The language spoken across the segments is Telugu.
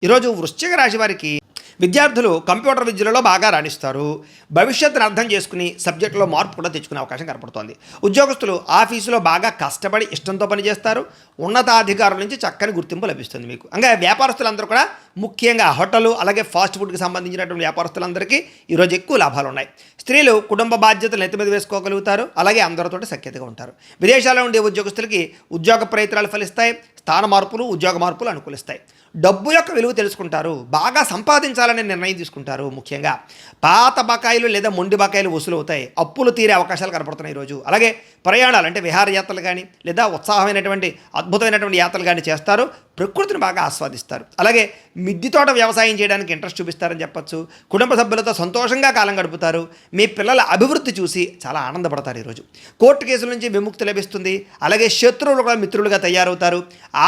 ఈరోజు వృశ్చిక రాశి వారికి విద్యార్థులు కంప్యూటర్ విద్యలలో బాగా రాణిస్తారు. భవిష్యత్తును అర్థం చేసుకుని సబ్జెక్టులో మార్పు కూడా తెచ్చుకునే అవకాశం కనపడుతోంది. ఉద్యోగస్తులు ఆఫీసులో బాగా కష్టపడి ఇష్టంతో పనిచేస్తారు. ఉన్నతాధికారుల నుంచి చక్కని గుర్తింపు లభిస్తుంది మీకు. ఇంకా వ్యాపారస్తులందరూ కూడా ముఖ్యంగా హోటలు అలాగే ఫాస్ట్ ఫుడ్కి సంబంధించినటువంటి వ్యాపారస్తులందరికీ ఈరోజు ఎక్కువ లాభాలు ఉన్నాయి. స్త్రీలు కుటుంబ బాధ్యతలు నెత్తి మీద వేసుకోగలుగుతారు. అలాగే అందరితో సఖ్యతగా ఉంటారు. విదేశాల్లో ఉండే ఉద్యోగస్తులకి ఉద్యోగ ప్రయత్నాలు ఫలిస్తాయి. స్థాన మార్పులు ఉద్యోగ మార్పులు అనుకూలిస్తాయి. డబ్బు యొక్క విలువ తెలుసుకుంటారు. బాగా సంపాదించాలనే నిర్ణయం తీసుకుంటారు. ముఖ్యంగా పాత బకాయిలు లేదా మొండి బకాయిలు వసూలు అవుతాయి. అప్పులు తీరే అవకాశాలు కనపడుతున్నాయి ఈరోజు. అలాగే ప్రయాణాలు అంటే విహారయాత్రలు కానీ లేదా ఉత్సాహమైనటువంటి అద్భుతమైనటువంటి యాత్రలు కానీ చేస్తారు. ప్రకృతిని బాగా ఆస్వాదిస్తారు. అలాగే మిద్దె తోట వ్యవసాయం చేయడానికి ఇంట్రెస్ట్ చూపిస్తారని చెప్పచ్చు. కుటుంబ సభ్యులతో సంతోషంగా కాలం గడుపుతారు. మీ పిల్లల అభివృద్ధి చూసి చాలా ఆనందపడతారు. ఈరోజు కోర్టు కేసుల నుంచి విముక్తి లభిస్తుంది. అలాగే శత్రువులు కూడా మిత్రులుగా తయారవుతారు.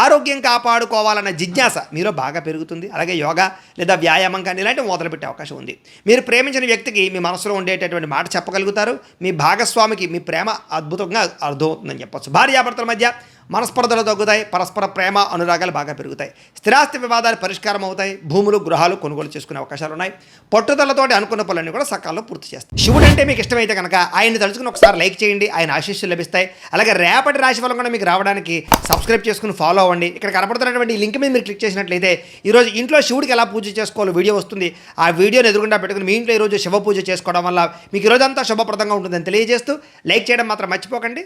ఆరోగ్యం కాపాడుకోవాలన్న జిజ్ఞాస మీలో బాగా పెరుగుతుంది. అలాగే యోగా లేదా వ్యాయామం కానీ ఇలాంటివి మొదలుపెట్టే అవకాశం ఉంది. మీరు ప్రేమించిన వ్యక్తికి మీ మనసులో ఉండేటటువంటి మాట చెప్పగలుగుతారు. మీ భాగస్వామికి మీ ప్రేమ అద్భుతంగా అర్థమవుతుందని చెప్పచ్చు. భార్యాభర్తల మధ్య మనస్పర్ధలు తగ్గుతాయి. పరస్పర ప్రేమ అనురాగాలు బాగా పెరుగుతాయి. స్థిరాస్తి వివాదాలు పరిష్కారం అవుతాయి. భూములు గృహాలు కొనుగోలు చేసుకునే అవకాశాలు ఉన్నాయి. పట్టుదలతోటి అనుకున్న పనులన్నీ కూడా సకాలంలో పూర్తి చేస్తాయి. శివుడు అంటే మీకు ఇష్టమైతే కనుక ఆయన్ని తలుచుకుని ఒకసారి లైక్ చేయండి. ఆయన ఆశీస్సులు లభిస్తాయి. అలాగే రేపటి రాశి ఫలం కూడా మీకు రావడానికి సబ్స్క్రైబ్ చేసుకుని ఫాలో అవ్వండి. ఇక్కడ కనపడుతున్నటువంటి ఈ లింక్ మీద మీరు క్లిక్ చేసినట్లయితే ఈరోజు ఇంట్లో శివుడికి ఎలా పూజ చేసుకోవాలో వీడియో వస్తుంది. ఆ వీడియోని ఎదురుగుండా పెట్టుకుని మీ ఇంట్లో ఈరోజు శివ పూజ చేసుకోవడం వల్ల మీకు ఈరోజంతా శుభప్రదంగా ఉంటుందని తెలియజేస్తూ లైక్ చేయడం మాత్రం మర్చిపోకండి.